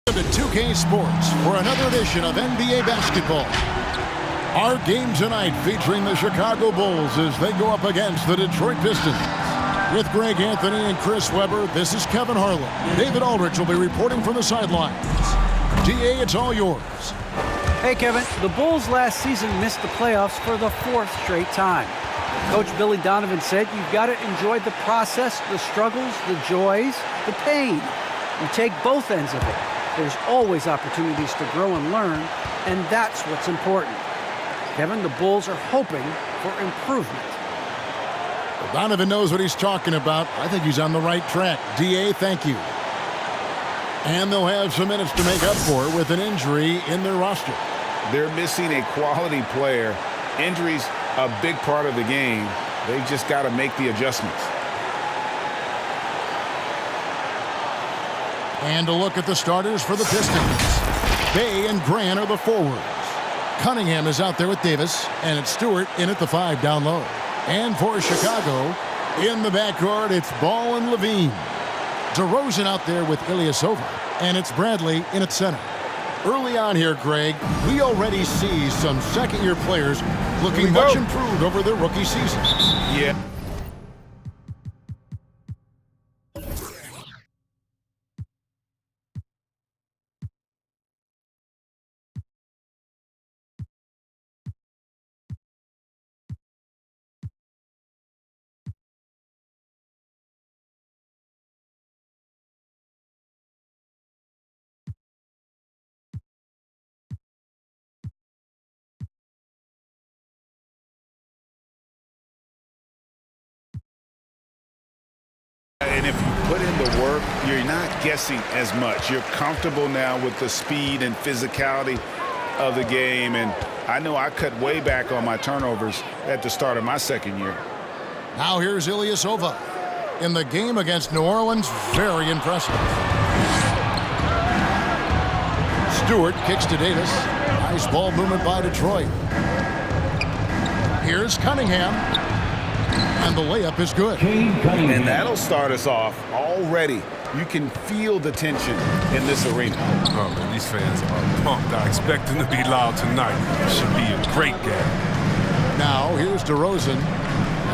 To 2K Sports for another edition of NBA basketball. Our game tonight featuring the Chicago Bulls as they go up against the Detroit Pistons. With Greg Anthony and Chris Webber, this is Kevin Harlan. David Aldridge will be reporting from the sidelines. DA, it's all yours. Hey, Kevin. The Bulls last season missed the playoffs for the fourth straight time. Coach Billy Donovan said you've got to enjoy the process, the struggles, the joys, the pain. You take both ends of it. There's always opportunities to grow and learn, and that's what's important. Kevin, the Bulls are hoping for improvement. Well, Donovan knows what he's talking about. I think he's on the right track. DA, thank you. And they'll have some minutes to make up for with an injury in their roster. They're missing a quality player. Injuries a big part of the game. They've just got to make the adjustments. And a look at the starters for the Pistons. Bay and Grant are the forwards. Cunningham is out there with Davis, and it's Stewart in at the 5 down low. And for Chicago, in the backcourt, it's Ball and Levine. DeRozan out there with Ilyasova, and it's Bradley in at center. Early on here, Greg, we already see some second-year players looking much improved over their rookie season. Yeah. And if you put in the work, you're not guessing as much. You're comfortable now with the speed and physicality of the game. And I know I cut way back on my turnovers at the start of my second year. Now here's Ilyasova. In the game against New Orleans, very impressive. Stewart kicks to Davis. Nice ball movement by Detroit. Here's Cunningham. And the layup is good. And that'll start us off already. You can feel the tension in this arena. Oh, man, these fans are pumped. I expect them to be loud tonight. It should be a great game. Now, here's DeRozan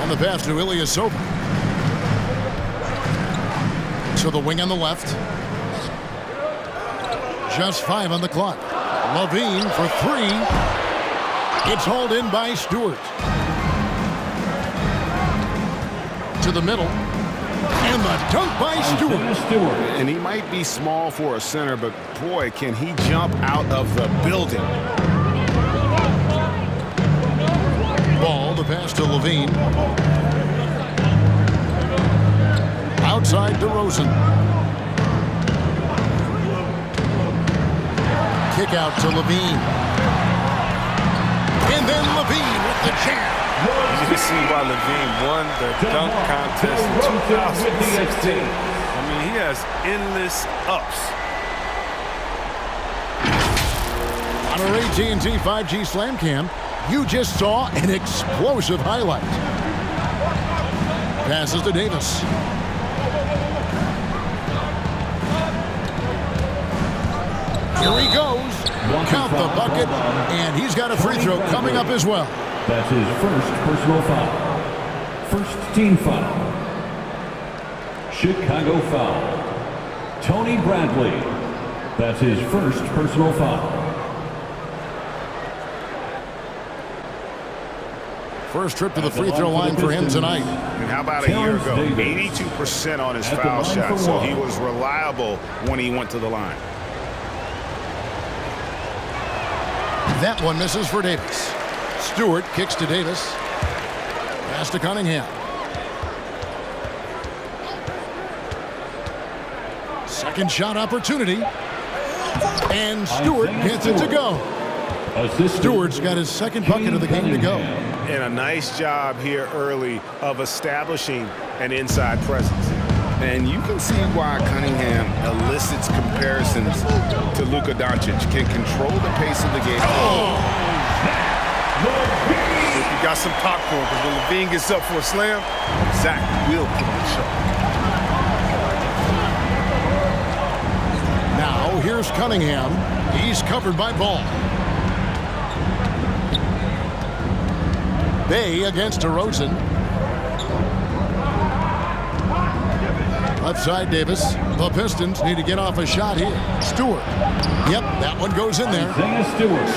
on the pass to Ilyasova. To the wing on the left. Just 5 on the clock. Levine for 3. It's hauled in by Stewart. To the middle, and the dunk by Stewart. And he might be small for a center, but boy, can he jump out of the building. Ball, the pass to Levine. Outside DeRozan. Kick out to Levine. And then Levine with the jam. You can see why Levine won the dunk contest in 2016. I mean, he has endless ups. On our AT&T 5G Slam Cam, you just saw an explosive highlight. Passes to Davis. Here he goes. Count the bucket, and he's got a free throw coming up as well. That's his first personal foul. First team foul. Chicago foul. Tony Bradley. That's his first personal foul. First trip to the free throw line for him tonight. And how about a year ago? 82% on his foul shot, so he was reliable when he went to the line. That one misses for Davis. Stewart kicks to Davis. Pass to Cunningham. Second shot opportunity. And Stewart gets it to go. Stewart's got his second bucket of the game to go. And a nice job here early of establishing an inside presence. And you can see why Cunningham elicits comparisons to Luka Doncic. Can control the pace of the game. You got some popcorn, because when Levine gets up for a slam, Zach will put on the show. Now here's Cunningham. He's covered by Ball. Bay against DeRozan. Left side, Davis. The Pistons need to get off a shot here. Stewart. Yep, that one goes in there.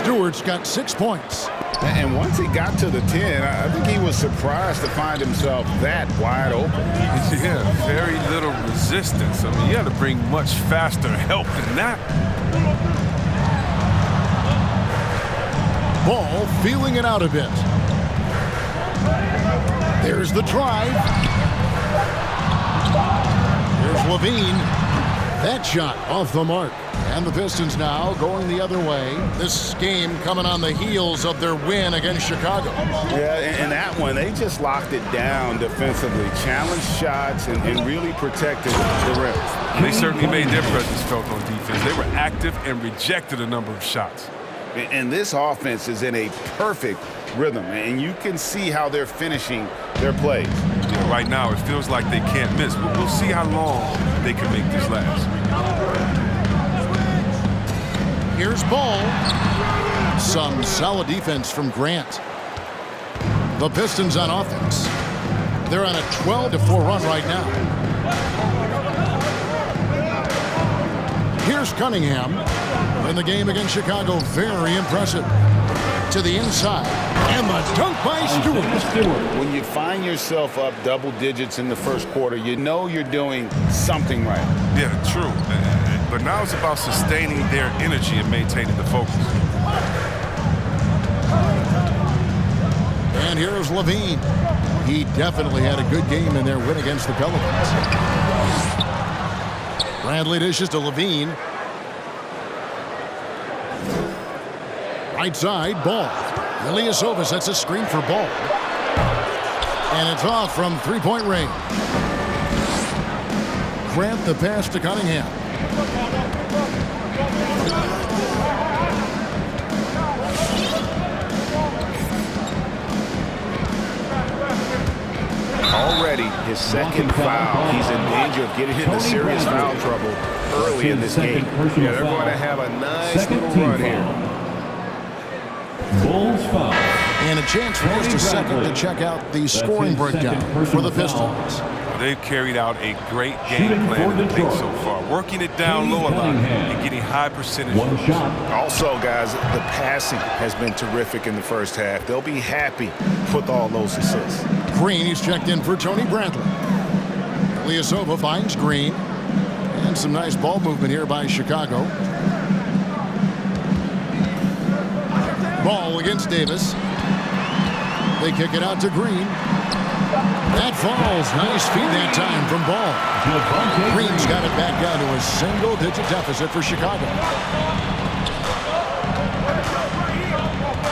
Stewart's got 6 points. And once he got to the 10, I think he was surprised to find himself that wide open. Yeah, very little resistance. I mean, you got to bring much faster help than that. Ball feeling it out a bit. There's the drive. Here's Levine. That shot off the mark. And the Pistons now going the other way. This game coming on the heels of their win against Chicago. Yeah, and that one, they just locked it down defensively. Challenged shots and really protected the rim. They certainly made their presence felt on defense. They were active and rejected a number of shots. And this offense is in a perfect rhythm, and you can see how they're finishing their plays. Yeah, right now, it feels like they can't miss. We'll see how long they can make this last. Here's Ball. Some solid defense from Grant. The Pistons on offense. They're on a 12-4 run right now. Here's Cunningham. In the game against Chicago, very impressive. To the inside. And the dunk by Stewart. When you find yourself up double digits in the first quarter, you know you're doing something right. Yeah, true. But now it's about sustaining their energy and maintaining the focus. And here's Levine. He definitely had a good game in their win against the Pelicans. Bradley dishes to Levine. Right side, Ball. Ilyasova sets a screen for Ball. And it's off from three-point range. Grant the pass to Cunningham. Already his second foul. He's in danger of getting into serious foul trouble early in this game. Yeah, they're going to have a nice little run here. Bulls foul. And a chance for just a second to check out the scoring breakdown for the Pistons. They've carried out a great game plan in the paint so far, working it down low a lot and getting high percentage. One shot. Also, guys, the passing has been terrific in the first half. They'll be happy with all those assists. Green is checked in for Tony Bradley. Ilyasova finds Green. And some nice ball movement here by Chicago. Ball against Davis. They kick it out to Green. That falls. Nice feed that time from Ball. Green's got it back down to a single-digit deficit for Chicago.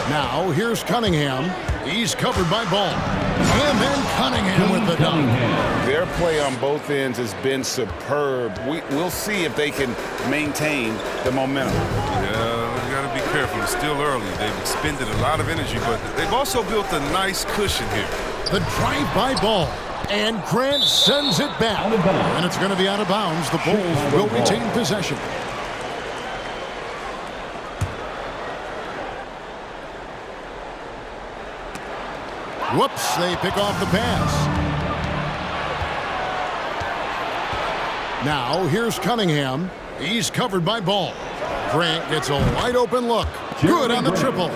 Now, here's Cunningham. He's covered by Ball. And then Cunningham with the dunk. Their play on both ends has been superb. We'll see if they can maintain the momentum. Yeah, you got to be careful. It's still early. They've expended a lot of energy, but they've also built a nice cushion here. The drive by Ball. And Grant sends it back. And it's going to be out of bounds. The Bulls will retain possession. Whoops, they pick off the pass. Now, here's Cunningham. He's covered by Ball. Grant gets a wide open look. Good on the triple.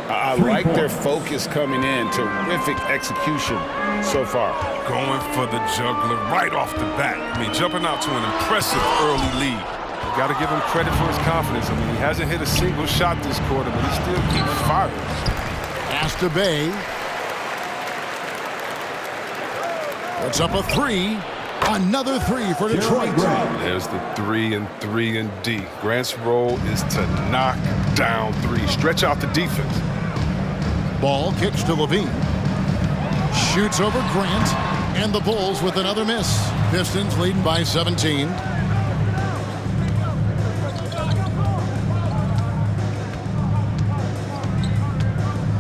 I like their focus coming in. Terrific execution so far. Going for the juggler right off the bat. I mean, jumping out to an impressive early lead. You got to give him credit for his confidence. I mean, he hasn't hit a single shot this quarter, but he still keeps firing. Pass to Bay. It's up a three. Another three for Detroit. There's the 3 and 3 and D. Grant's role is to knock down three. Stretch out the defense. Ball kicks to Levine. Shoots over Grant. And the Bulls with another miss. Pistons leading by 17.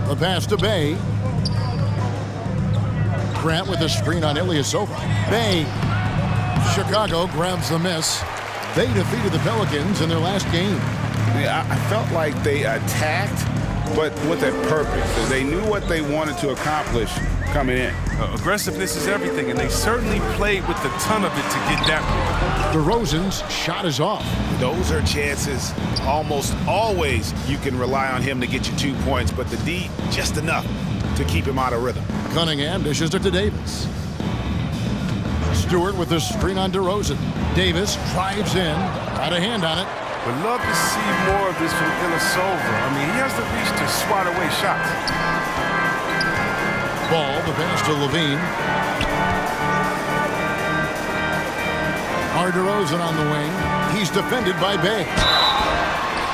The pass to Bay. Grant with a screen on Ilyasova. Bay. Chicago grabs the miss. They defeated the Pelicans in their last game. Yeah, I felt like they attacked, but with a purpose. They knew what they wanted to accomplish coming in. Aggressiveness is everything, and they certainly played with a ton of it to get that one. DeRozan's shot is off. Those are chances. Almost always you can rely on him to get you 2 points, but the D, just enough to keep him out of rhythm. Cunningham dishes it to Davis. Stewart with the screen on DeRozan. Davis drives in. Got a hand on it. Would love to see more of this from Ilyasova. I mean, he has the reach to swat away shots. Ball, the pass to Levine. DeRozan on the wing. He's defended by Bay.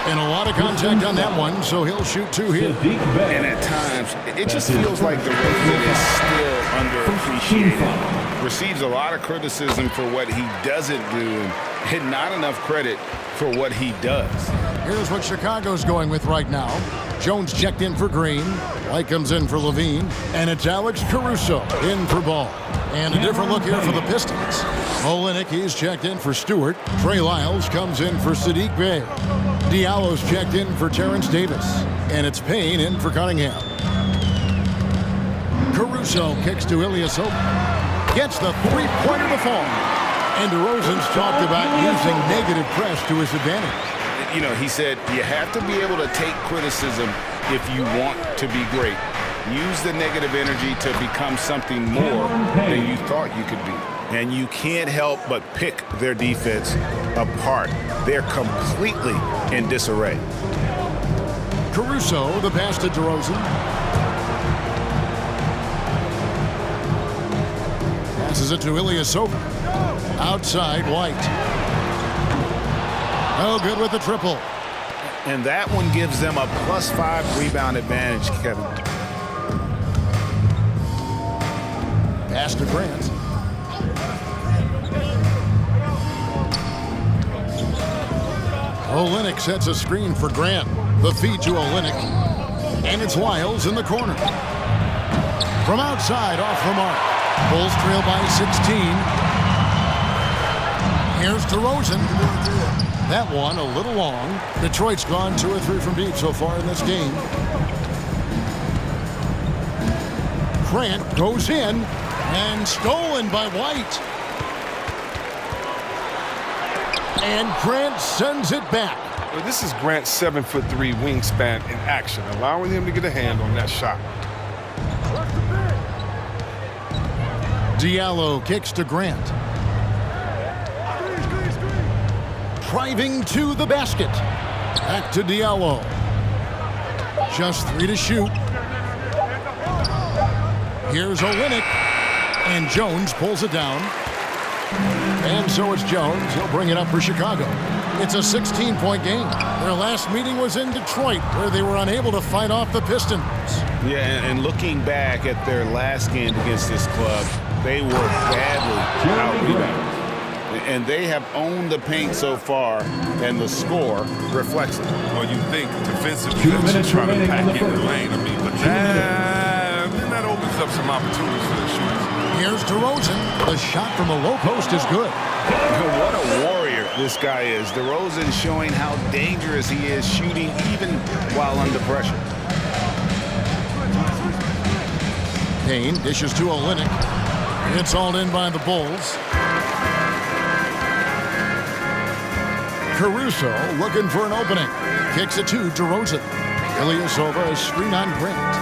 And a lot of contact on that one, so he'll shoot 2 here. And at times, it just feels like DeRozan is still underappreciated. Receives a lot of criticism for what he doesn't do and not enough credit for what he does. Here's what Chicago's going with right now. Jones checked in for Green. White comes in for Levine. And it's Alex Caruso in for Ball. And a different look here for the Pistons. Olynyk, he's checked in for Stewart. Trey Lyles comes in for Sadiq Bey. Diallo's checked in for Terrence Davis. And it's Payne in for Cunningham. Caruso kicks to Ilyasova. Gets the three-pointer to fall. And DeRozan's talked about using negative press to his advantage. You know, he said you have to be able to take criticism if you want to be great. Use the negative energy to become something more than you thought you could be. And you can't help but pick their defense apart. They're completely in disarray. Caruso, the pass to DeRozan. Passes it to Ilyasova. Outside, White. Oh, good with the triple. And that one gives them a +5 rebound advantage, Kevin. Pass to Grant. Olynyk sets a screen for Grant. The feed to Olynyk. And it's Lyles in the corner. From outside, off the mark. Bulls trail by 16. Here's DeRozan. That one a little long. Detroit's gone 2 or 3 from deep so far in this game. Grant goes in and stolen by White. And Grant sends it back. Well, this is Grant's 7'3" wingspan in action, allowing him to get a hand on that shot. Diallo kicks to Grant. Driving to the basket. Back to Diallo. Just 3 to shoot. Here's Olynyk. And Jones pulls it down. And so it's Jones. He'll bring it up for Chicago. It's a 16-point game. Their last meeting was in Detroit, where they were unable to fight off the Pistons. Yeah, and looking back at their last game against this club, they were badly out-rebounded. And they have owned the paint so far, and the score reflects it. Well, you think defensively they should try to pack in the lane. I mean, but then that opens up some opportunities for the shooters. Here's DeRozan. The shot from the low post is good. What a warrior this guy is. DeRozan showing how dangerous he is shooting even while under pressure. Payne dishes to Olynyk. It's hauled in by the Bulls. Caruso looking for an opening. Kicks it to DeRozan. Ilyasova, a screen on Grant.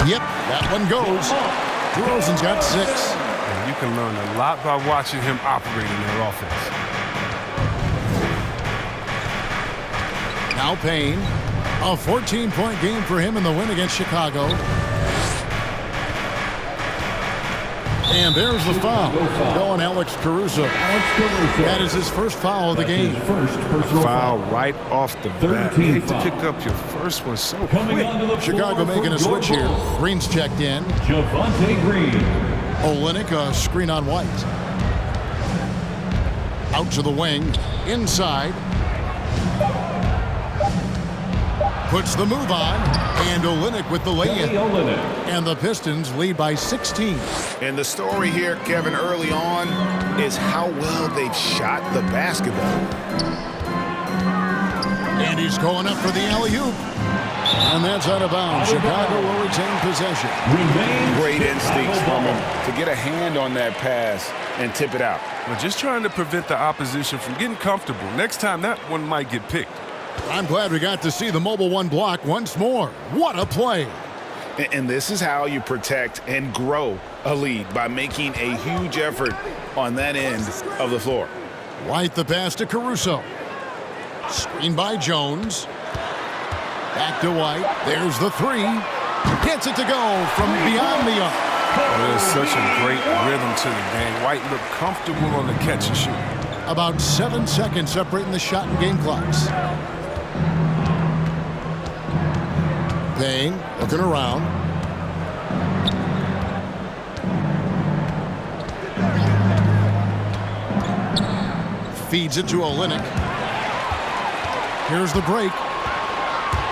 Yep, that one goes. DeRozan's got 6. And you can learn a lot by watching him operate in their offense. Now Payne. A 14-point game for him in the win against Chicago. And there's the foul. Going Alex Caruso. That is his first foul of the game. Foul right off the bat. You hate to pick up your first one so quick. Chicago making a switch here. Green's checked in. Javonte Green. Olynyk, a screen on White. Out to the wing. Inside. puts the move on, and Olynyk with the lay-in. And the Pistons lead by 16. And the story here, Kevin, early on is how well they've shot the basketball. And he's going up for the alley-oop. And that's out of bounds. Chicago will retain possession. Great instincts from him to get a hand on that pass and tip it out. Well, just trying to prevent the opposition from getting comfortable. Next time, that one might get picked. I'm glad we got to see the mobile one block once more. What a play. And this is how you protect and grow a lead, by making a huge effort on that end of the floor. White the pass to Caruso. Screen by Jones. Back to White. There's the three. Gets it to go from beyond the arc. There's such a great rhythm to the game. White looked comfortable on the catch and shoot. About 7 seconds separating the shot and game clocks. Payne looking around. Feeds it to Olynyk. Here's the break.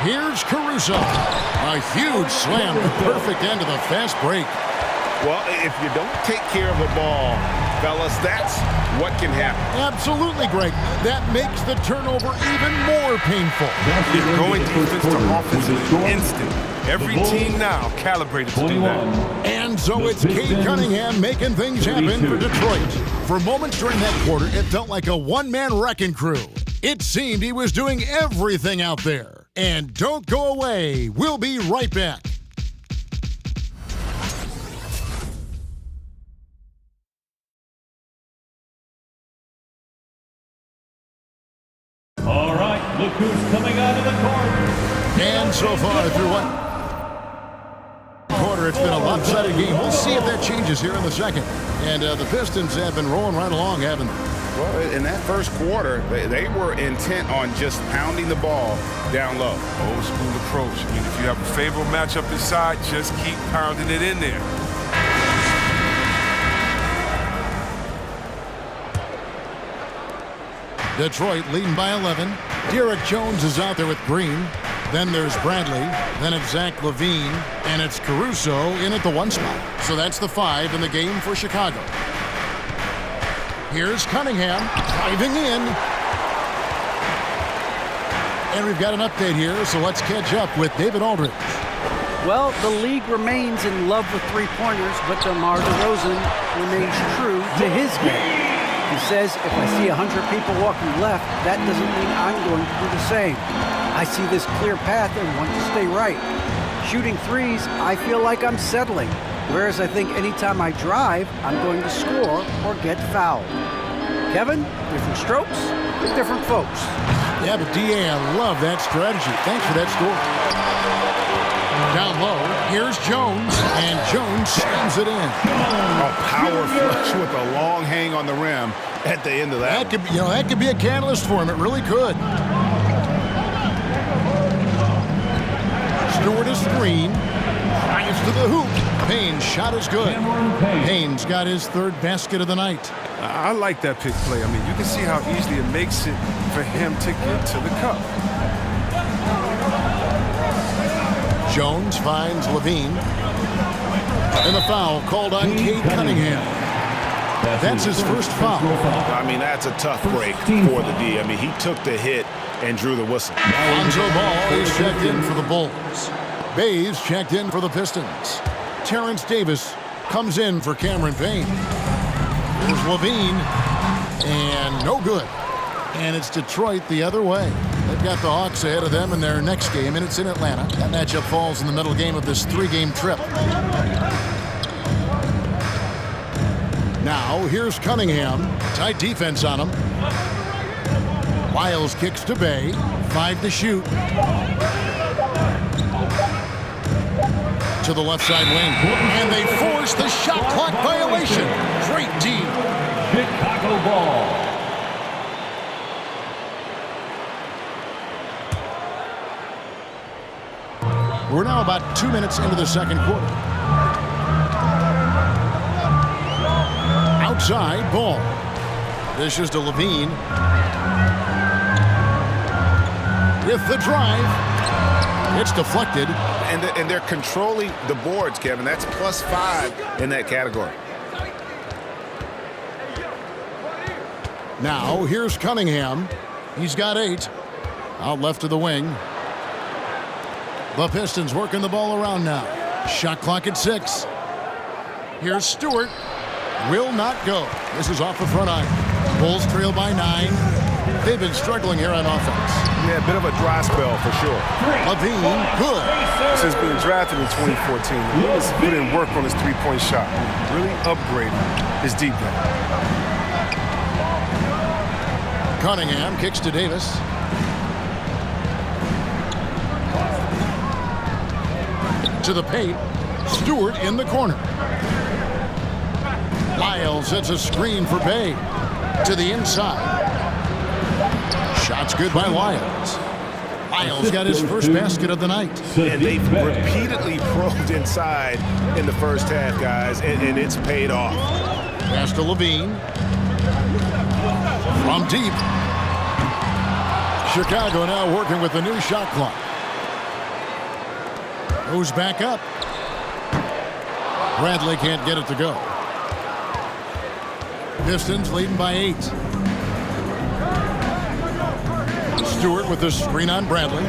Here's Caruso. A huge slam, the perfect end of the fast break. Well, if you don't take care of the ball, fellas, that's what can happen. Absolutely, Greg. That makes the turnover even more painful. You're going defense to offense is instant. Every team now calibrated to do that. And so it's Cade Cunningham making things happen for Detroit. For moments during that quarter, it felt like a one-man wrecking crew. It seemed he was doing everything out there. And don't go away. We'll be right back. All right, look who's coming out of the court. And so far through what quarter, it's been a lopsided game. We'll see if that changes here in the second. And the Pistons have been rolling right along, haven't they? Well, in that first quarter, they were intent on just pounding the ball down low. Old school approach. I mean, if you have a favorable matchup inside, just keep pounding it in there. Detroit leading by 11. Derek Jones is out there with Green. Then there's Bradley. Then it's Zach LaVine. And it's Caruso in at the one spot. So that's the 5 in the game for Chicago. Here's Cunningham driving in. And we've got an update here, so let's catch up with David Aldridge. Well, the league remains in love with three-pointers, but DeMar DeRozan remains true to his game. He says, if I see 100 people walking left, that doesn't mean I'm going to do the same. I see this clear path and want to stay right. Shooting threes, I feel like I'm settling. Whereas I think anytime I drive, I'm going to score or get fouled. Kevin, different strokes for different folks. Yeah, but DA, I love that strategy. Thanks for that score. Down low, here's Jones, and Jones slams it in. A power flush with a long hang on the rim at the end of that. That could be a catalyst for him. It really could. Stewart is screen. Drives to the hoop. Payne's shot is good. Payne's got his third basket of the night. I like that pick play. I mean, you can see how easily it makes it for him to get to the cup. Jones finds LaVine. And the foul called on Cade Cunningham. That's his first foul. I mean, that's a tough break for the D. I mean, he took the hit and drew the whistle. Lonzo Ball is checked in for the Bulls. Bays checked in for the Pistons. Terrence Davis comes in for Cameron Payne. There's LaVine, and no good. And it's Detroit the other way. They've got the Hawks ahead of them in their next game, and it's in Atlanta. That matchup falls in the middle game of this 3-game trip. Now, here's Cunningham. Tight defense on him. Wiles kicks to Bay. 5 to shoot. To the left side wing. And they force the shot clock violation. Great D. Chicago ball. We're now about 2 minutes into the second quarter. Outside ball. This is to LaVine. With the drive. It's deflected. And they're controlling the boards, Kevin. That's +5 in that category. Now, here's Cunningham. He's got 8. Out left of the wing. The Pistons working the ball around now. Shot clock at 6. Here's Stewart. Will not go. This is off the front iron. Bulls trail by 9. They've been struggling here on offense. Yeah, a bit of a dry spell for sure. Levine, good. Since being drafted in 2014, he has put in work on his three-point shot. Really upgraded his deep game. Cunningham kicks to Davis. To the paint. Stewart in the corner. Lyle sets a screen for Bay. To the inside. Shot's good by Lyles. Lyles got his first basket of the night. And they've repeatedly probed inside in the first half, guys, and it's paid off. Pass to Levine. From deep. Chicago now working with the new shot clock. Goes back up. Bradley can't get it to go. Pistons leading by 8. Stewart with the screen on Bradley.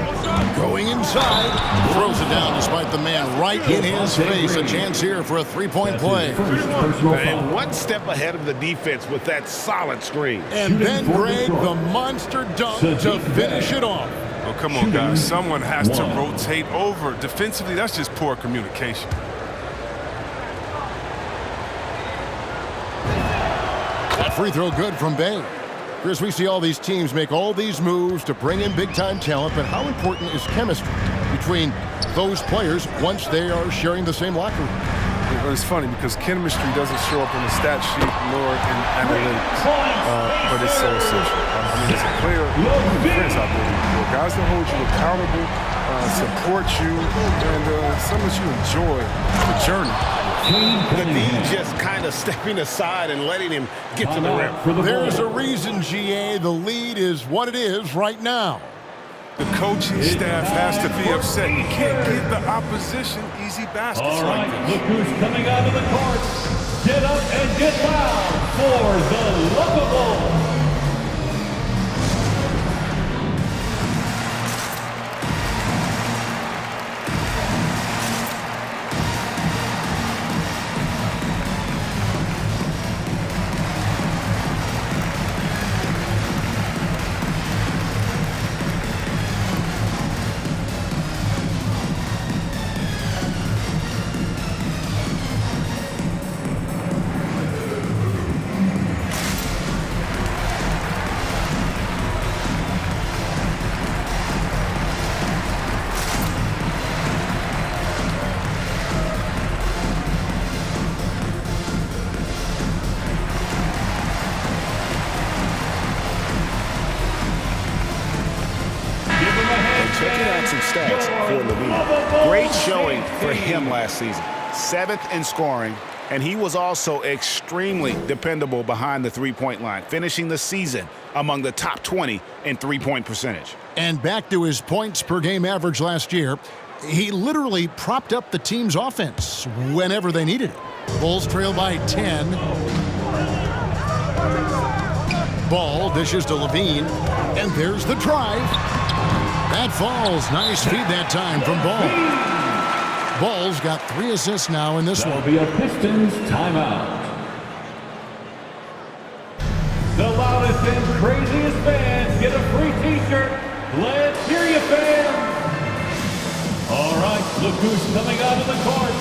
Going inside. Throws it down despite the man right in his face. A chance here for a three-point play. And one step ahead of the defense with that solid screen. And then Greg, the monster dunk to finish it off. Oh, come on, guys. Someone has to rotate over. Defensively, that's just poor communication. That free throw good from Bay. Chris, we see all these teams make all these moves to bring in big-time talent, but how important is chemistry between those players once they are sharing the same locker room? Well, it's funny because chemistry doesn't show up on the stat sheet nor in analytics, but it's so essential. I mean, as a player, you have friends out there, guys that hold you accountable, support you, and some that you enjoy the journey. Levine just kind of stepping aside and letting him get to the rim. There's a reason, GA, the lead is what it is right now. The coaching staff has to be upset. You can't give the opposition easy baskets like this. Look who's coming out of the court. Get up and get loud for the Lovables. Great showing for him last season. 7th in scoring, and he was also extremely dependable behind the three-point line, finishing the season among the top 20 in three-point percentage. And back to his points per game average last year, he literally propped up the team's offense whenever they needed it. Bulls trail by 10. Ball dishes to Levine, and there's the drive. That falls. Nice feed that time from Ball. Ball's got 3 assists now in this one. That'll be a Pistons timeout. The loudest and craziest fans get a free t-shirt. Let's hear you, fans. All right, look who's coming out of the court.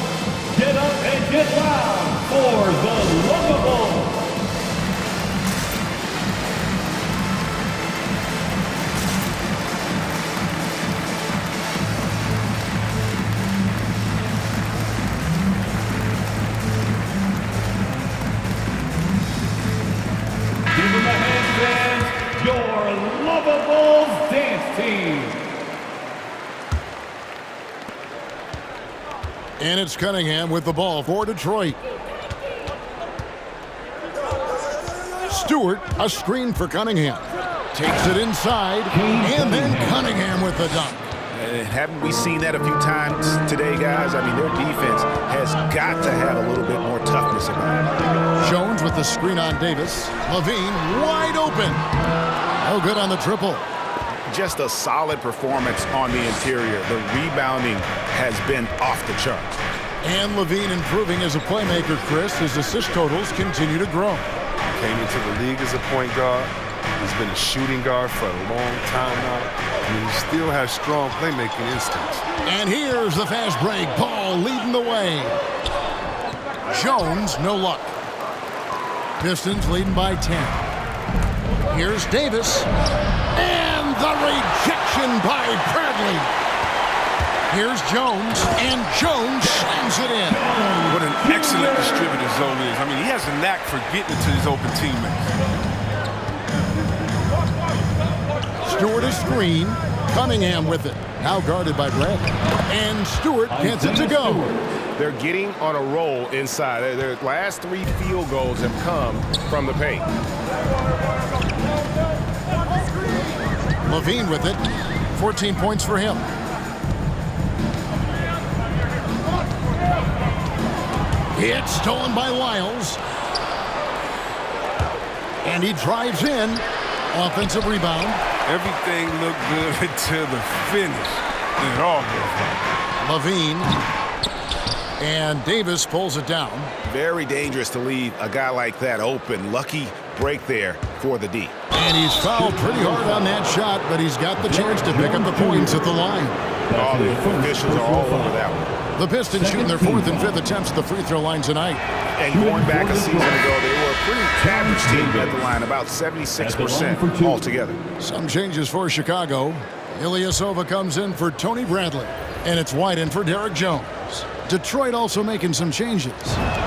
Get up and get loud for the Lovables. Give them a hand, fans. Your Lovables dance team. And it's Cunningham with the ball for Detroit. Stewart, a screen for Cunningham. Takes it inside, and then Cunningham with the dunk. And haven't we seen that a few times today, guys? I mean, their defense has got to have a little bit more toughness about it. Jones with the screen on Davis. Levine wide open. No good on the triple. Just a solid performance on the interior. The rebounding has been off the charts. And Levine improving as a playmaker, Chris. His assist totals continue to grow. Came into the league as a point guard. He's been a shooting guard for a long time now. I mean, he still has strong playmaking instincts. And here's the fast break. Ball leading the way. Jones, no luck. Pistons leading by 10. Here's Davis. And the rejection by Bradley. Here's Jones, and Jones slams it in. What an excellent distributor zone is. I mean, he has a knack for getting it to his open teammates. Stewart a screen. Cunningham with it. Now guarded by Bradley. And Stewart gets it to go. They're getting on a roll inside. Their last 3 field goals have come from the paint. Levine with it. 14 points for him. It's stolen by Lyles. And he drives in. Offensive rebound. Everything looked good until the finish. It all goes wrong. Levine. And Davis pulls it down. Very dangerous to leave a guy like that open. Lucky break there for the D. And he's fouled pretty hard on that shot, but he's got the chance to pick up the points at the line. All the officials are all over that one. The Pistons shooting their 4th and 5th attempts at the free throw line tonight. And going back a season ago, they were a pretty average team at the line, about 76% altogether. Some changes for Chicago. Ilyasova comes in for Tony Bradley, and it's White in for Derek Jones. Detroit also making some changes.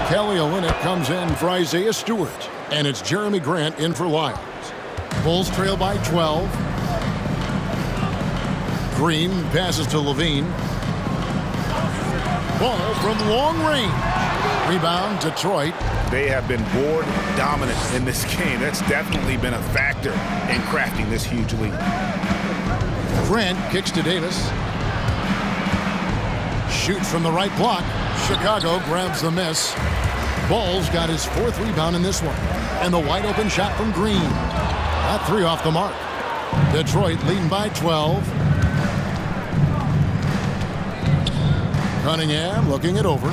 Kelly Olynyk comes in for Isaiah Stewart, and it's Jeremy Grant in for Lyles. Bulls trail by 12. Green passes to Levine. Ball from long range. Rebound, Detroit. They have been board dominant in this game. That's definitely been a factor in crafting this huge lead. Grant kicks to Davis. Shoots from the right block. Chicago grabs the miss. Ball's got his 4th rebound in this one. And the wide open shot from Green. That 3 off the mark. Detroit leading by 12. Cunningham looking it over.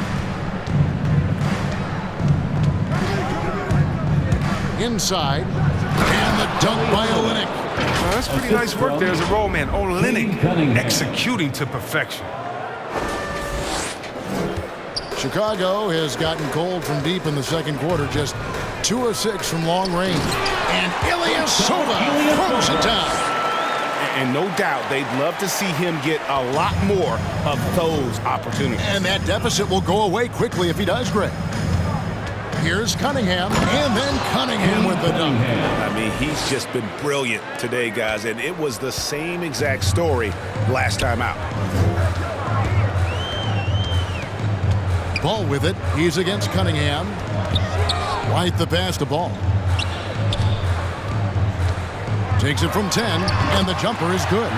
Inside. And the dunk by Olynyk. Well, that's pretty nice work there as a roll man. Olynyk executing to perfection. Chicago has gotten cold from deep in the second quarter. Just 2 of 6 from long range. And Ilyasova throws it down. And no doubt they'd love to see him get a lot more of those opportunities. And that deficit will go away quickly if he does, Greg. Here's Cunningham, and then Cunningham with the dunk. I mean, he's just been brilliant today, guys, and it was the same exact story last time out. Ball with it. He's against Cunningham. White the pass to Ball. Takes it from 10, and the jumper is good.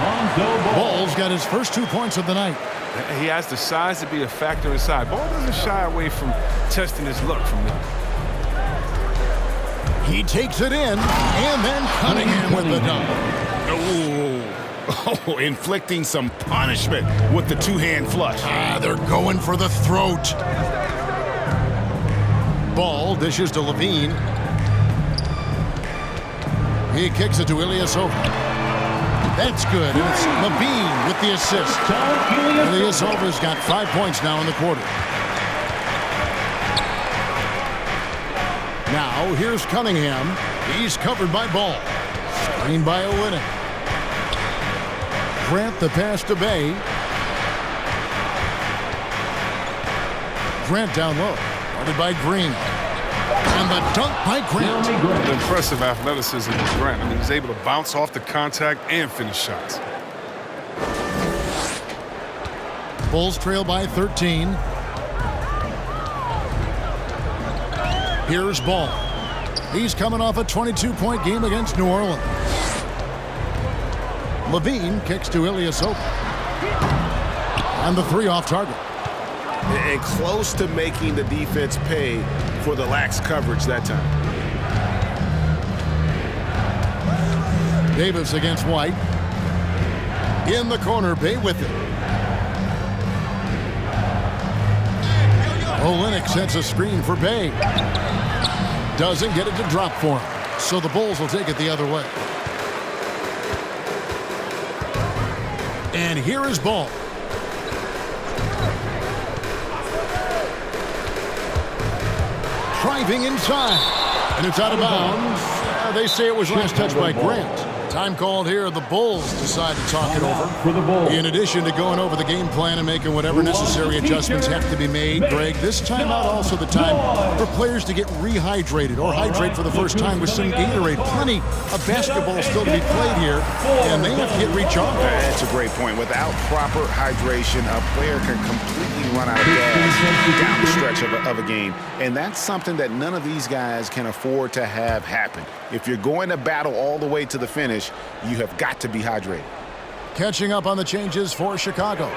Ball's got his first 2 points of the night. He has the size to be a factor inside. Ball doesn't shy away from testing his luck from there. He takes it in, and then Cunningham with the dunk. Oh, inflicting some punishment with the 2-hand flush. They're going for the throat. Ball dishes to Levine. He kicks it to Ilyasova. That's good. And it's Levine with the assist. Ilyasova's got 5 points now in the quarter. Now here's Cunningham. He's covered by Ball. Screened by Olynyk. Grant the pass to Bay. Grant down low. Guarded by Green. And the dunk by Grant. Impressive athleticism with Grant. I mean, he's able to bounce off the contact and finish shots. Bulls trail by 13. Here's Ball. He's coming off a 22-point game against New Orleans. Levine kicks to Ilyasova. On the 3 off target. And close to making the defense pay for the lax coverage that time. Davis against White. In the corner, Bay with it. Olynyk sets a screen for Bay. Doesn't get it to drop for him. So the Bulls will take it the other way. And here is Ball. Driving inside. And it's out of bounds. They say it was last touched by Grant. Time called here. The Bulls decide to talk it over. In addition to going over the game plan and making whatever necessary adjustments have to be made, Greg, this timeout also the time for players to get rehydrated or hydrate for the first time with some Gatorade. Plenty of basketball still to be played here, and they have to get recharged. That's a great point. Without proper hydration, a player can completely run out of gas down the stretch of a game. And that's something that none of these guys can afford to have happen. If you're going to battle all the way to the finish, you have got to be hydrated. Catching up on the changes for Chicago.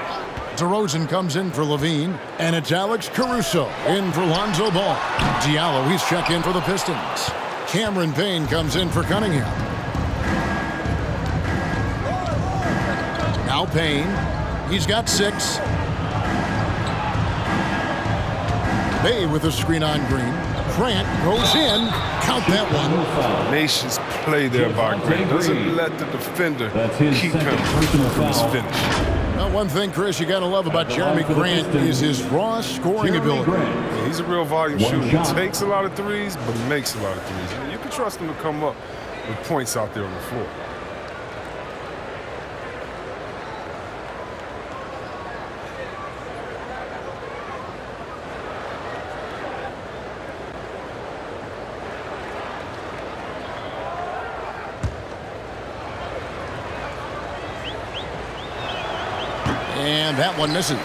DeRozan comes in for Levine, and it's Alex Caruso in for Lonzo Ball. Diallo, he's checked in for the Pistons. Cameron Payne comes in for Cunningham. Now Payne, he's got 6. Bay with a screen on Green. Grant goes in. Count that one. Nation's play there by Grant. Doesn't let the defender keep him from his finish. Well, one thing, Chris, you got to love about Jeremy Grant is his raw scoring ability. Yeah, he's a real volume shooter. He takes a lot of threes, but makes a lot of threes. You can trust him to come up with points out there on the floor. And that one misses.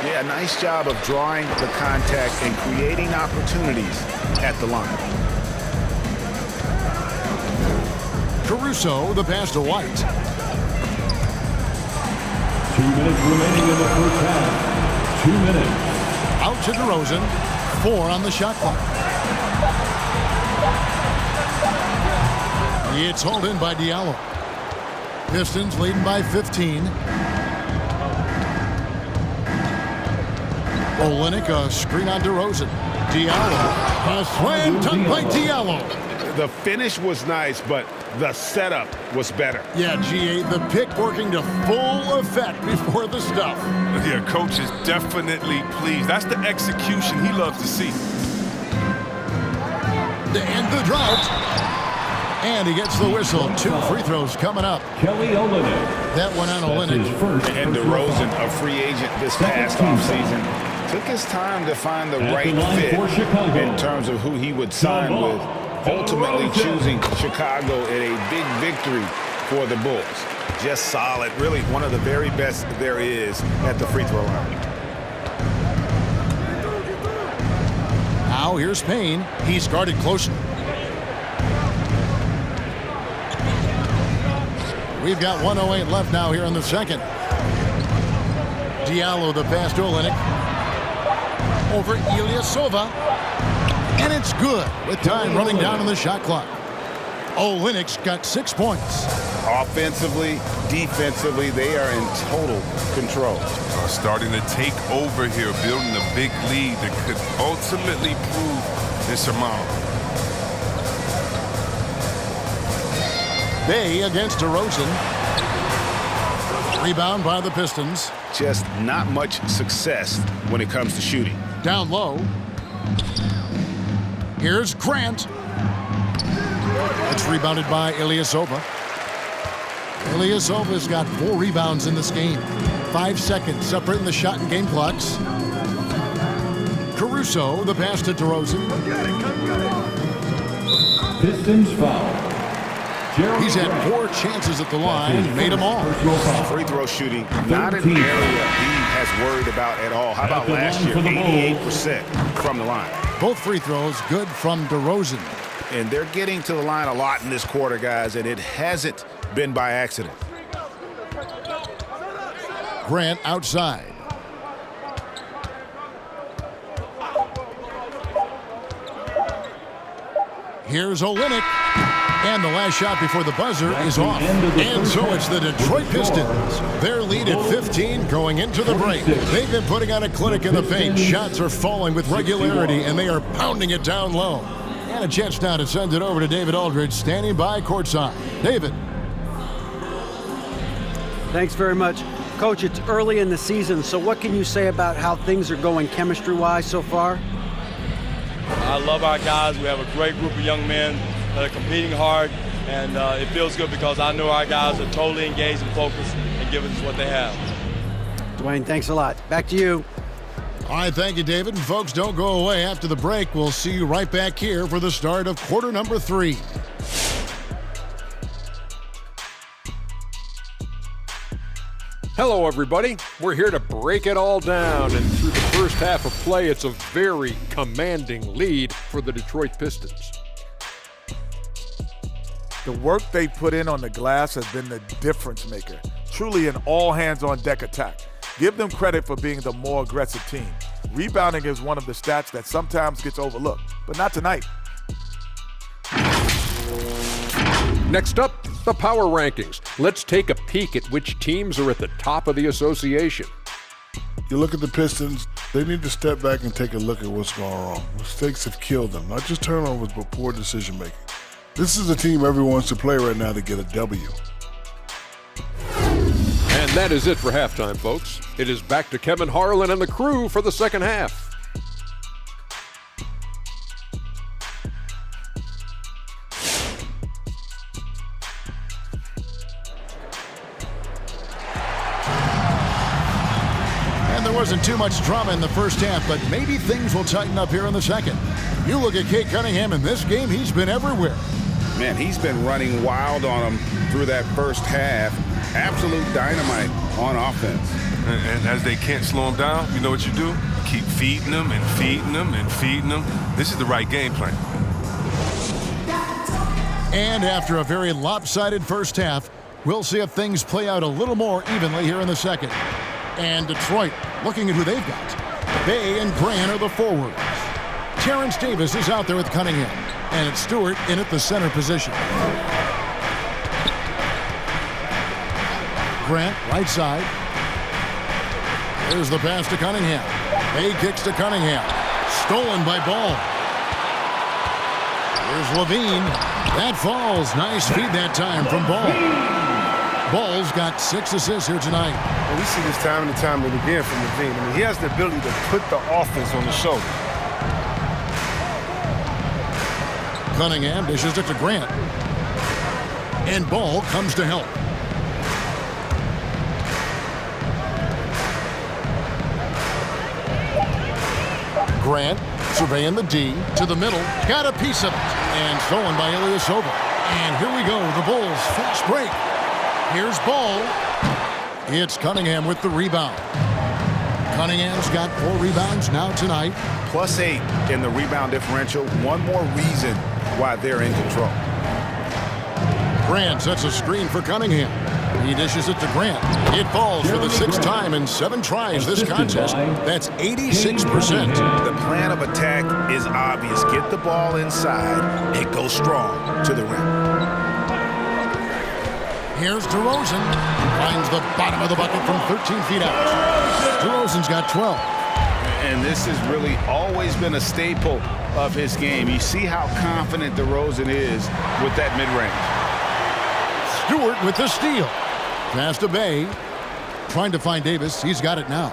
Yeah, nice job of drawing the contact and creating opportunities at the line. Caruso, the pass to White. 2 minutes remaining in the first half. 2 minutes. Out to DeRozan. 4 on the shot clock. It's hauled in by Diallo. Pistons leading by 15. Olynyk, a screen on DeRozan. Diallo, a slam dunk by Diallo. The finish was nice, but the setup was better. Yeah, GA, the pick working to full effect before the stuff. Yeah, coach is definitely pleased. That's the execution he loves to see. To end the drought. And he gets the whistle. 2 free throws coming up. Kelly Olynyk. That one on Olynyk. And DeRozan, a free agent this past offseason, took his time to find the right fit in terms of who he would sign with, ultimately choosing Chicago in a big victory for the Bulls. Just solid, really one of the very best there is at the free throw line. Now here's Payne. He's guarded closely. We've got 1:08 left now here in the second. Diallo, the pass to Olynyk. Over Ilyasova. And it's good with time running down on the shot clock. Olynyk's got 6 points. Offensively, defensively, they are in total control. Starting to take over here, building a big lead that could ultimately prove insurmountable. Bay against DeRozan. Rebound by the Pistons. Just not much success when it comes to shooting. Down low. Here's Grant. It's rebounded by Ilyasova. Ilyasova's got 4 rebounds in this game. 5 seconds separating the shot and game clocks. Caruso, the pass to DeRozan. Pistons foul. He's had 4 chances at the line, made them all. Free throw shooting, not an area he has worried about at all. How about last year, 88% from the line. Both free throws good from DeRozan. And they're getting to the line a lot in this quarter, guys, and it hasn't been by accident. Grant outside. Here's Olynyk. And the last shot before the buzzer is off. And so it's the Detroit Pistons. Their lead at 15 going into the break. They've been putting on a clinic in the paint. Shots are falling with regularity, and they are pounding it down low. And a chance now to send it over to David Aldridge, standing by courtside. David. Thanks very much. Coach, it's early in the season, so what can you say about how things are going chemistry-wise so far? I love our guys. We have a great group of young men that are competing hard, and it feels good because I know our guys are totally engaged and focused and giving us what they have. Dwayne, thanks a lot. Back to you. All right, thank you, David. And folks, don't go away. After the break, we'll see you right back here for the start of quarter number 3. Hello, everybody. We're here to break it all down, and through the first half of play, it's a very commanding lead for the Detroit Pistons. The work they put in on the glass has been the difference maker. Truly an all-hands-on-deck attack. Give them credit for being the more aggressive team. Rebounding is one of the stats that sometimes gets overlooked, but not tonight. Next up, the power rankings. Let's take a peek at which teams are at the top of the association. You look at the Pistons, they need to step back and take a look at what's going wrong. Mistakes have killed them, not just turnovers, but poor decision-making. This is a team everyone wants to play right now to get a W. And that is it for halftime, folks. It is back to Kevin Harlan and the crew for the second half. And there wasn't too much drama in the first half, but maybe things will tighten up here in the second. You look at Cade Cunningham in this game, he's been everywhere. Man, he's been running wild on him through that first half. Absolute dynamite on offense. And as they can't slow him down, you know what you do? Keep feeding them and feeding them and feeding them. This is the right game plan. And after a very lopsided first half, we'll see if things play out a little more evenly here in the second. And Detroit looking at who they've got. Bay and Grant are the forwards. Terrence Davis is out there with Cunningham. And it's Stewart in at the center position. Grant, right side. There's the pass to Cunningham. Bay kicks to Cunningham. Stolen by Ball. Here's Levine. That falls. Nice feed that time from Ball. Ball's got 6 assists here tonight. And we see this time and time again from Levine. I mean, he has the ability to put the offense on the shoulder. Cunningham dishes it to Grant. And Ball comes to help. Grant surveying the D to the middle. Got a piece of it. And stolen by Ilyasova. And here we go. The Bulls fast break. Here's Ball. It's Cunningham with the rebound. Cunningham's got 4 rebounds now tonight. +8 in the rebound differential. One more reason why they're in control. Grant sets a screen for Cunningham. He dishes it to Grant. It falls for the 6th time in 7 tries this contest. That's 86%. The plan of attack is obvious. Get the ball inside and go strong to the rim. Here's DeRozan. Finds the bottom of the bucket from 13 feet out. DeRozan's got 12. And this has really always been a staple of his game. You see how confident DeRozan is with that mid-range. Stewart with the steal. Pass to Bay. Trying to find Davis. He's got it now.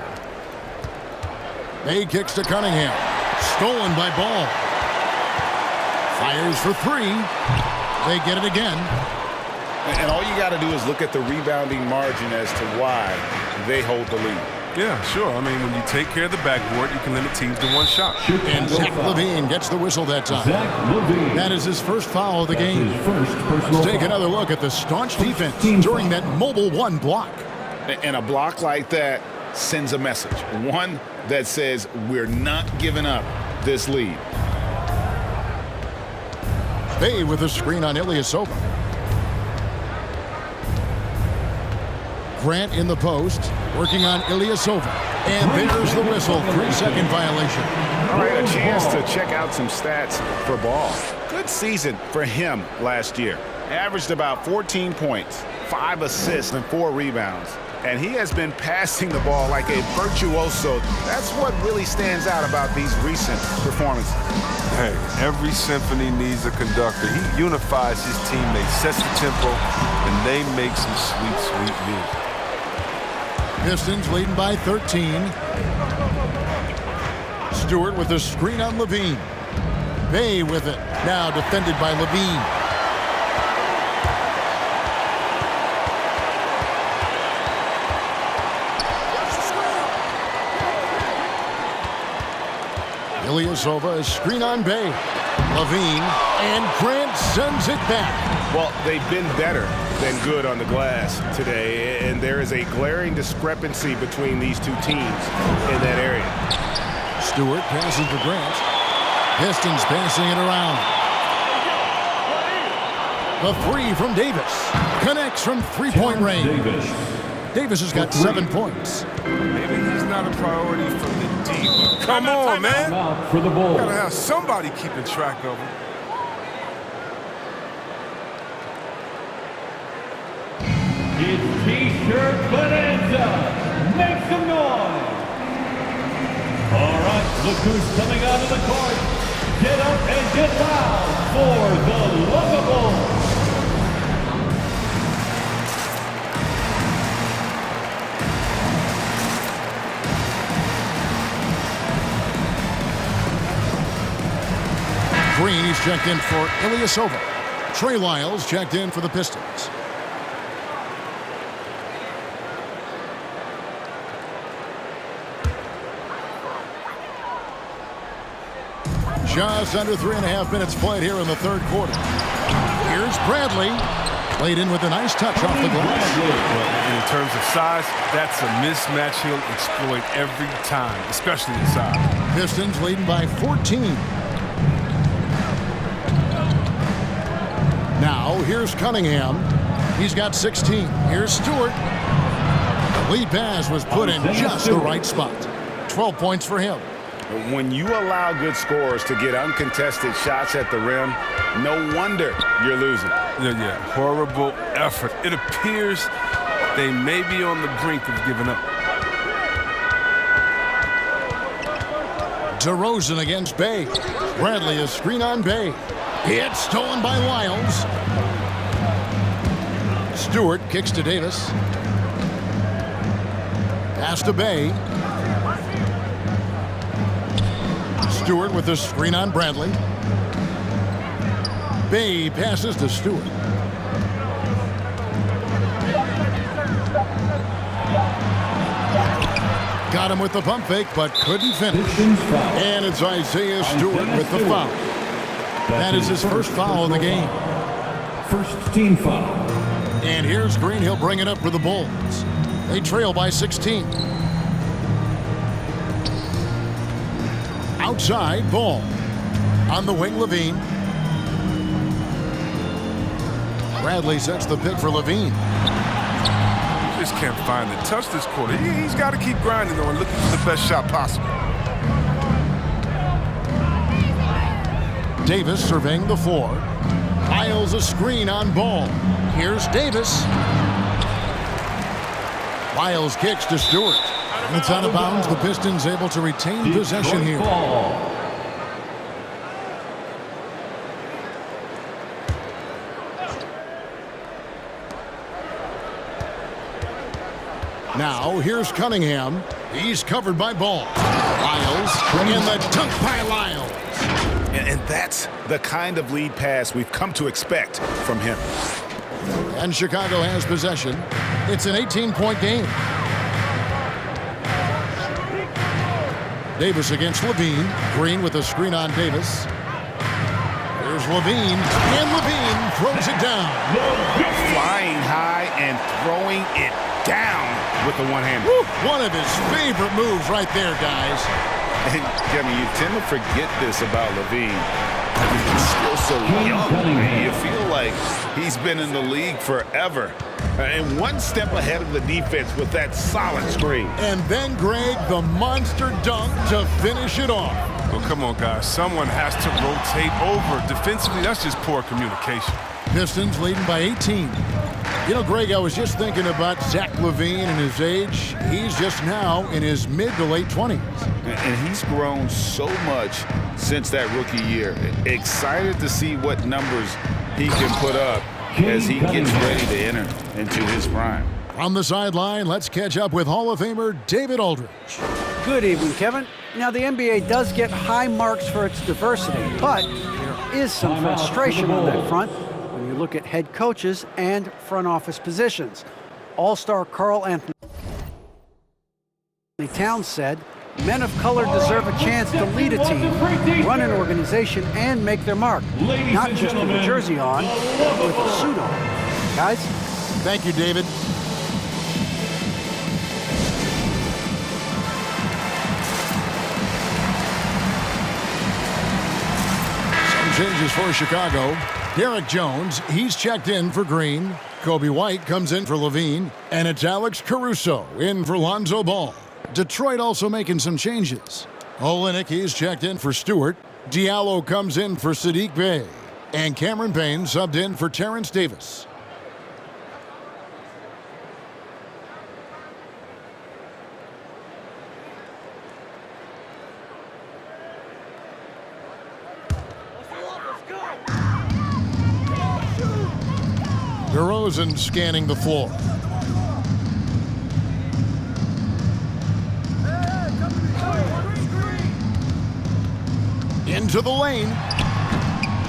Bay kicks to Cunningham. Stolen by Ball. Fires for 3. They get it again. And all you got to do is look at the rebounding margin as to why they hold the lead. Yeah, sure. I mean, when you take care of the backboard, you can limit teams to 1 shot. And Zach LaVine gets the whistle that time. That is his first foul of the game. Let's take another look at the staunch defense during that mobile 1 block. And a block like that sends a message. One that says we're not giving up this lead. Bay with a screen on Ilyasova. Grant in the post, working on Ilyasova. And there's the whistle, 3-second violation. All right, a chance to check out some stats for Ball. Good season for him last year. Averaged about 14 points, 5 assists, and 4 rebounds. And he has been passing the ball like a virtuoso. That's what really stands out about these recent performances. Hey, every symphony needs a conductor. He unifies his teammates, sets the tempo, and they make some sweet, sweet music. Pistons leading by 13. Stewart with a screen on Levine. Bay with it. Now defended by Levine. Ilyasova, a screen on Bay. Levine, and Grant sends it back. Well, they've been better than good on the glass today, and there is a glaring discrepancy between these two teams in that area. Stewart passes to Grant. Pistons passing it around. The three from Davis. Connects from three-point range. Davis has got 7 points. Maybe he's not a priority from the deep. Come on, man. For the Bulls. Gotta have somebody keeping track of him. It's T-shirt bonanza. Make some noise. All right, look who's coming out of the court. Get up and get loud for the Lovables. Green, he's checked in for Ilyasova. Trey Lyles checked in for the Pistons. Just under 3.5 minutes played here in the third quarter. Here's Bradley. Played in with a nice touch off the glass. Well, in terms of size, that's a mismatch he'll exploit every time, especially inside. Pistons leading by 14. Now, here's Cunningham. He's got 16. Here's Stewart. The lead pass was put in just the right spot. 12 points for him. When you allow good scorers to get uncontested shots at the rim, no wonder you're losing. Yeah. Horrible effort. It appears they may be on the brink of giving up. DeRozan against Bay. Bradley a screen on Bay. It's stolen by Lyles. Stewart kicks to Davis. Pass to Bay. Stewart with the screen on Bradley. Bay passes to Stewart. Got him with the pump fake, but couldn't finish. And it's Isaiah Stewart with the foul. That is his first foul of the game. First team foul. And here's Green. He'll bring it up for the Bulls. They trail by 16. Outside, Ball. On the wing, Levine. Bradley sets the pick for Levine. Just can't find the touch this quarter. He's got to keep grinding, though, and looking for the best shot possible. Davis surveying the floor. Lyles a screen on Ball. Here's Davis. Lyles kicks to Stewart. It's out of bounds. The Pistons able to retain possession here. Now, here's Cunningham. He's covered by Ball. Lyles in the dunk by Lyles. And that's the kind of lead pass we've come to expect from him. And Chicago has possession. It's an 18-point game. Davis against Levine. Green with a screen on Davis. Here's Levine, and Levine throws it down. Flying high and throwing it down with the one-hander. One of his favorite moves right there, guys. And, Kevin, you tend to forget this about Levine. He's still so young. You feel like he's been in the league forever. and one step ahead of the defense with that solid screen. And then, Greg, the monster dunk to finish it off. Well, come on, guys. Someone has to rotate over. Defensively, that's just poor communication. Pistons leading by 18. You know, Greg, I was just thinking about Zach LaVine and his age. He's just now in his mid to late 20s. And he's grown so much since that rookie year. Excited to see what numbers he can put up as he gets ready to enter into his prime. From the sideline, let's catch up with Hall of Famer David Aldridge. Good evening, Kevin. Now, the NBA does get high marks for its diversity, but there is some frustration on that front when you look at head coaches and front office positions. All-star Karl Anthony Towns said, men of color deserve a chance to lead a team, run an organization, and make their mark. Not just with a jersey on, but with a suit on. Guys? Thank you, David. Changes for Chicago. Derek Jones, he's checked in for Green. Kobe White comes in for Levine. And it's Alex Caruso in for Lonzo Ball. Detroit also making some changes. Olynyk, he's checked in for Stewart. Diallo comes in for Sadiq Bey. And Cameron Payne subbed in for Terrence Davis. DeRozan scanning the floor. Into the lane.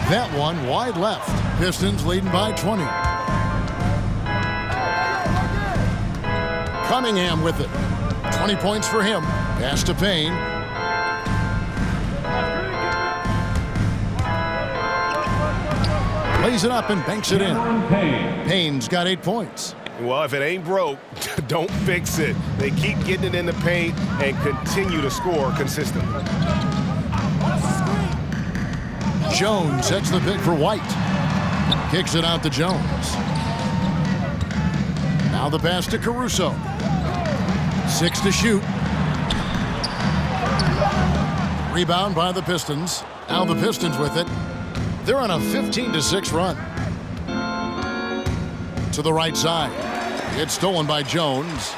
That one wide left. Pistons leading by 20. Cunningham with it. 20 points for him. Pass to Payne. Lays it up and banks it in. Payne's got 8 points. Well, if it ain't broke, don't fix it. They keep getting it in the paint and continue to score consistently. Jones sets the pick for White. Kicks it out to Jones. Now the pass to Caruso. 6 to shoot. Rebound by the Pistons. Now the Pistons with it. They're on a 15-6 run. To the right side. It's stolen by Jones.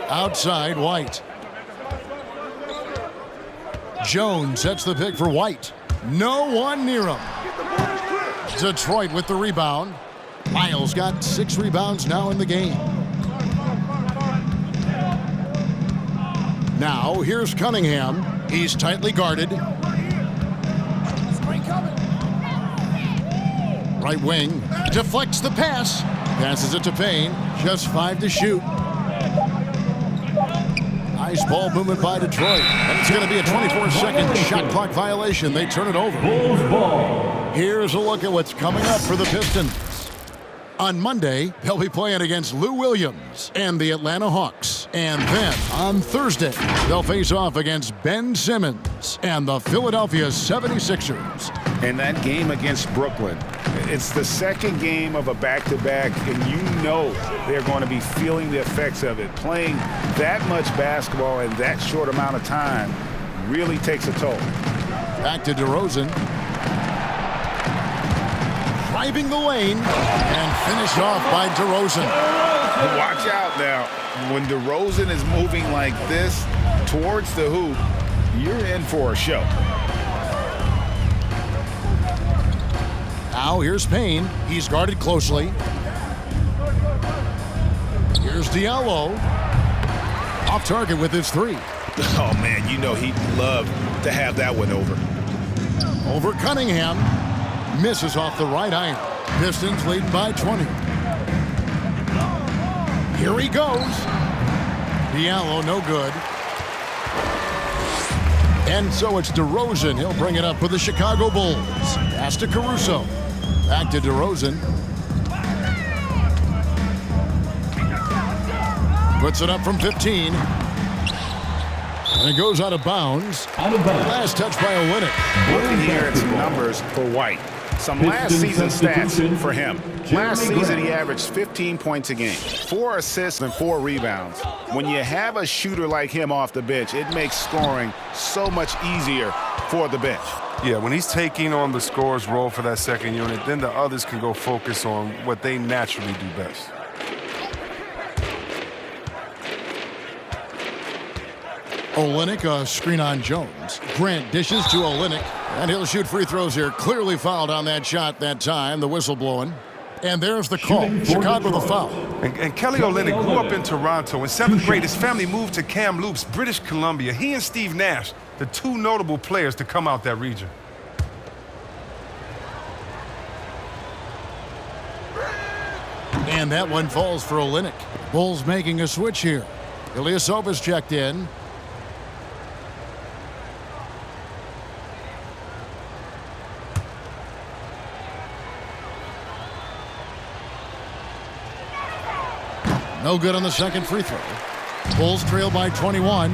Outside, White. Jones sets the pick for White. No one near him. Detroit with the rebound. Miles got 6 rebounds now in the game. Now, here's Cunningham. He's tightly guarded. Right wing. Deflects the pass. Passes it to Payne. Just 5 to shoot. Nice ball movement by Detroit. And it's going to be a 24-second shot clock violation. They turn it over. Here's a look at what's coming up for the Pistons. On Monday, they'll be playing against Lou Williams and the Atlanta Hawks. And then on Thursday, they'll face off against Ben Simmons and the Philadelphia 76ers. And that game against Brooklyn, it's the second game of a back-to-back, and you know they're going to be feeling the effects of it. Playing that much basketball in that short amount of time really takes a toll. Back to DeRozan. Driving the lane and finished off by DeRozan. Watch out now. When DeRozan is moving like this towards the hoop, you're in for a show. Now here's Payne. He's guarded closely. Here's Diallo. Off target with his 3. Oh, man, you know he'd love to have that one over. Over Cunningham. Misses off the right iron. Pistons leading by 20. Here he goes. Diallo no good. And so it's DeRozan. He'll bring it up for the Chicago Bulls. Pass to Caruso. Back to DeRozan. Puts it up from 15. And it goes out of bounds. Last touch by Olynyk. Looking here at some numbers for White. Some last season stats for him. Last season, he averaged 15 points a game, 4 assists and 4 rebounds. When you have a shooter like him off the bench, it makes scoring so much easier for the bench. Yeah, when he's taking on the scorer's role for that second unit, then the others can go focus on what they naturally do best. Olynyk, a screen on Jones. Grant dishes to Olynyk, and he'll shoot free throws here. Clearly fouled on that shot that time, the whistle blowing. And there's the call. Chicago the foul. And Kelly Olynyk grew up in Toronto. In 7th grade, his family moved to Kamloops, British Columbia. He and Steve Nash, the 2 notable players to come out that region. And that one falls for Olynyk. Bulls making a switch here. Ilyasova's checked in. No good on the second free throw. Bulls trail by 21.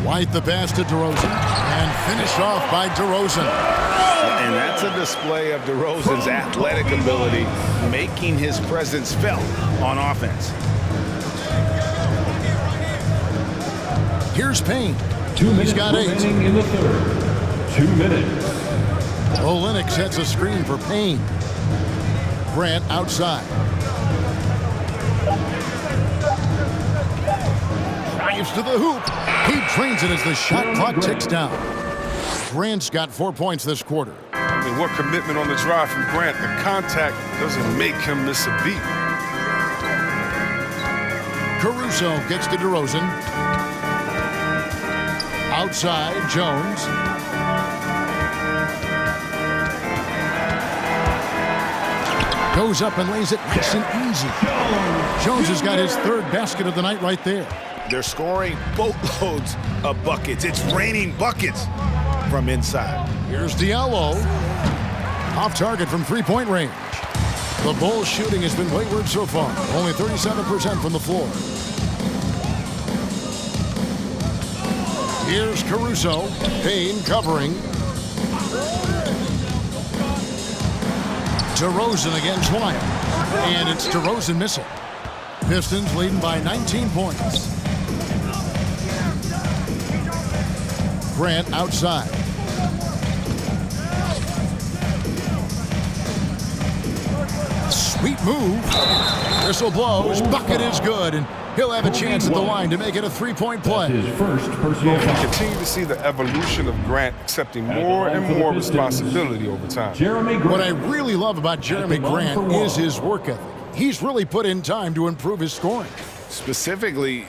White the pass to DeRozan. And finished off by DeRozan. And that's a display of DeRozan's athletic ability, making his presence felt on offense. Here's Payne. 2 minutes He's got 8. remaining in the third. 2 minutes. Olynyk sets a screen for Payne. Grant outside. Drives to the hoop. He drains it as the shot clock ticks down. Grant's got 4 points this quarter. I mean, what commitment on the drive from Grant. The contact doesn't make him miss a beat. Caruso gets to DeRozan. Outside, Jones. Goes up and lays it nice and easy. Jones has got his 3rd basket of the night right there. They're scoring boatloads of buckets. It's raining buckets from inside. Here's Diallo. Off target from 3-point range. The Bulls' shooting has been wayward so far. Only 37% from the floor. Here's Caruso. Payne covering. DeRozan against Wyatt. And it's DeRozan missing. Pistons leading by 19 points. Grant outside. Sweet move. Whistle blows. Bucket is good. And he'll have a chance at the line to make it a 3-point play. His first personal We foul. continue to see the evolution of Grant accepting more and more responsibility over time. Jeremy Grant. What I really love about Jeremy Grant is his work ethic. He's really put in time to improve his scoring. Specifically,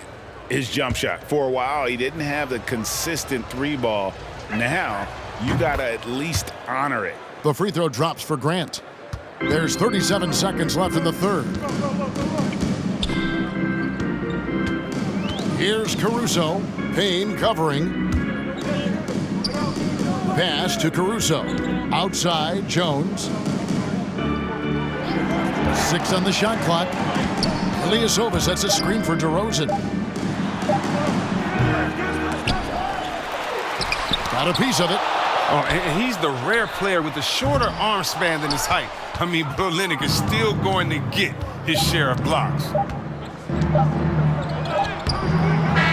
his jump shot. For a while, he didn't have the consistent 3-ball. Now, you got to at least honor it. The free throw drops for Grant. There's 37 seconds left in the third. Here's Caruso. Payne covering. Pass to Caruso. Outside, Jones. 6 on the shot clock. Ilyasova sets a screen for DeRozan. Got a piece of it. Oh, and he's the rare player with a shorter arm span than his height. I mean, Olynyk is still going to get his share of blocks.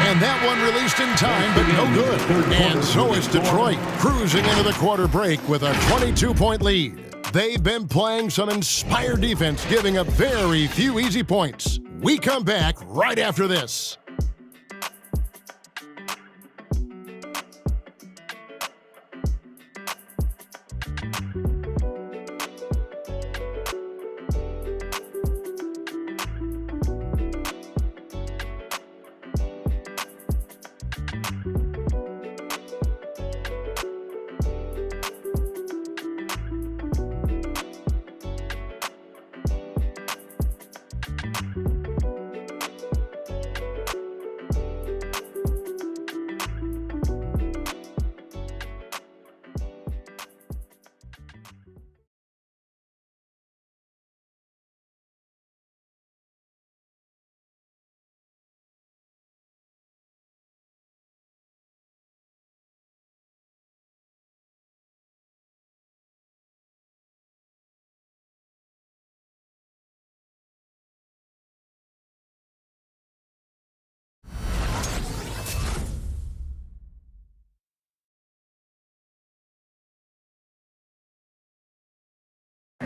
And that one released in time, but no good. And so is Detroit, cruising into the quarter break with a 22-point lead. They've been playing some inspired defense, giving up very few easy points. We come back right after this.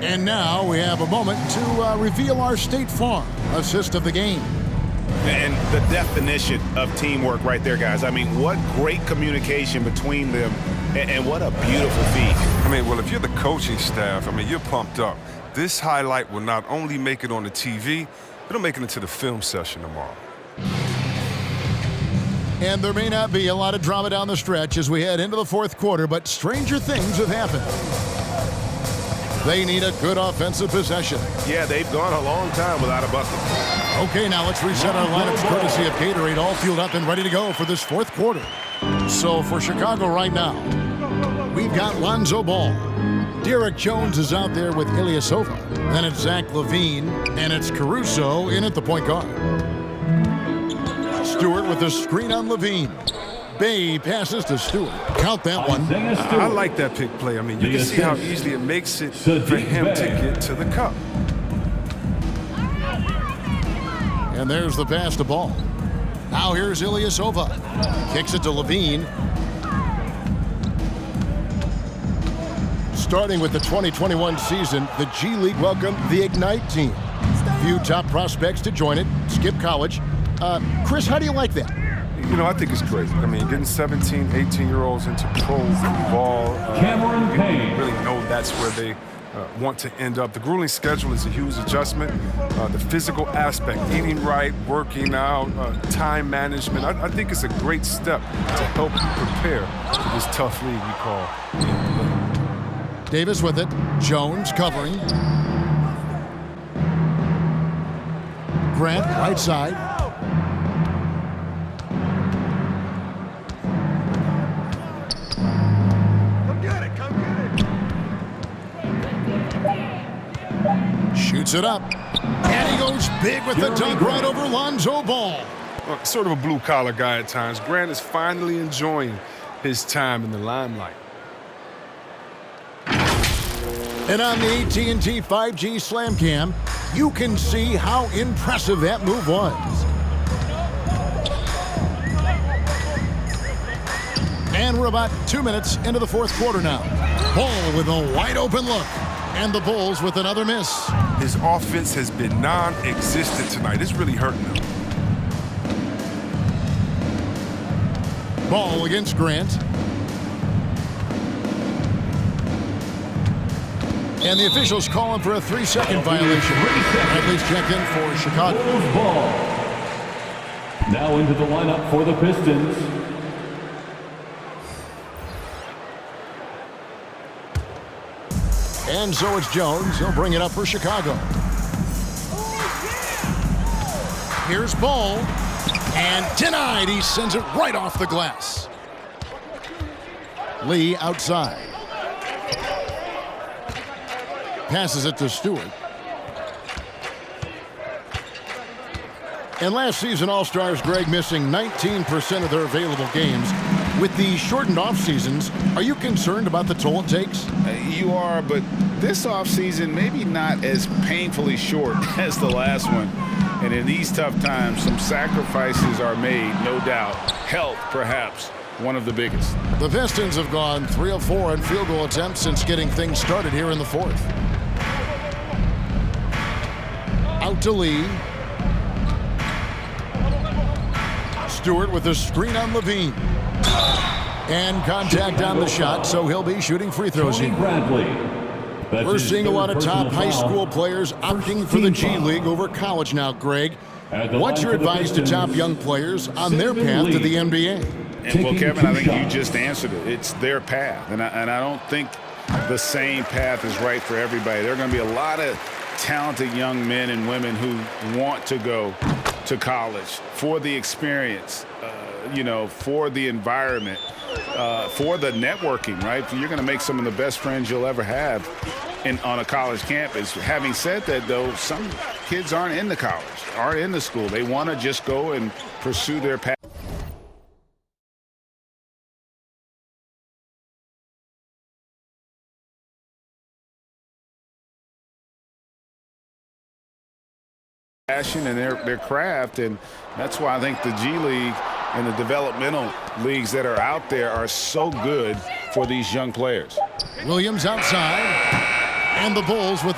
And now we have a moment to reveal our State Farm assist of the game. And the definition of teamwork right there, guys. I mean, what great communication between them, and what a beautiful feat. I mean, well, if you're the coaching staff, I mean, you're pumped up. This highlight will not only make it on the TV, it'll make it into the film session tomorrow. And there may not be a lot of drama down the stretch as we head into the fourth quarter, but stranger things have happened. They need a good offensive possession. Yeah, they've gone a long time without a bucket. Okay, now let's reset our lineups courtesy of Gatorade, all fueled up and ready to go for this fourth quarter. So for Chicago right now, we've got Lonzo Ball. Derek Jones is out there with Ilyasova. Then it's Zach LaVine, and it's Caruso in at the point guard. Stewart with a screen on LaVine. Bay passes to Stewart. Count that one. I like that pick play. I mean, you can see how easily it makes it for him to get to the cup. And there's the pass to Ball. Now here's Ilyasova. Kicks it to LaVine. Starting with the 2021 season, the G League welcomed the Ignite team. Few top prospects to join it. Skip college. Chris, how do you like that? You know, I think it's great. I mean, getting 17, 18-year-olds into pro ball, you really know that's where they want to end up. The grueling schedule is a huge adjustment. The physical aspect, eating right, working out, time management, I think it's a great step to help you prepare for this tough league we call NBA. Davis with it. Jones covering. Grant, right side. Shoots it up. And he goes big with the dunk right over Lonzo Ball. Well, sort of a blue-collar guy at times. Grant is finally enjoying his time in the limelight. And on the AT&T 5G Slam Cam, you can see how impressive that move was. And we're about 2 minutes into the fourth quarter now. Ball with a wide open look. And the Bulls with another miss. His offense has been non-existent tonight. It's really hurting him. Ball against Grant. And the officials calling for a 3-second violation. Bradley's checked in for Chicago. Ball. Now into the lineup for the Pistons. And so it's Jones. He'll bring it up for Chicago. Here's Ball. And denied. He sends it right off the glass. Lee outside. Passes it to Stewart. And last season, All-Stars Greg missing 19% of their available games. With the shortened off-seasons, are you concerned about the toll it takes? You are, but this offseason maybe not as painfully short as the last one. And in these tough times, some sacrifices are made, no doubt. Health, perhaps, one of the biggest. The Pistons have gone 3 of 4 on field goal attempts since getting things started here in the fourth. Out to Lee. Stewart with a screen on LaVine. And contact on the shot, so he'll be shooting free throws here. We're seeing a lot of top high school players opting for the G League over college now, Greg. What's your advice to top young players on their path to the NBA? And well, Kevin, I think you just answered it. It's their path, and I don't think the same path is right for everybody. There are going to be a lot of talented young men and women who want to go to college for the experience, for the environment, for the networking, right? You're going to make some of the best friends you'll ever have on a college campus. Having said that, though, some kids aren't in the college, aren't in the school. They want to just go and pursue their path. Passion and their craft, and that's why I think the G League and the developmental leagues that are out there are so good for these young players. Williams outside, And the Bulls with an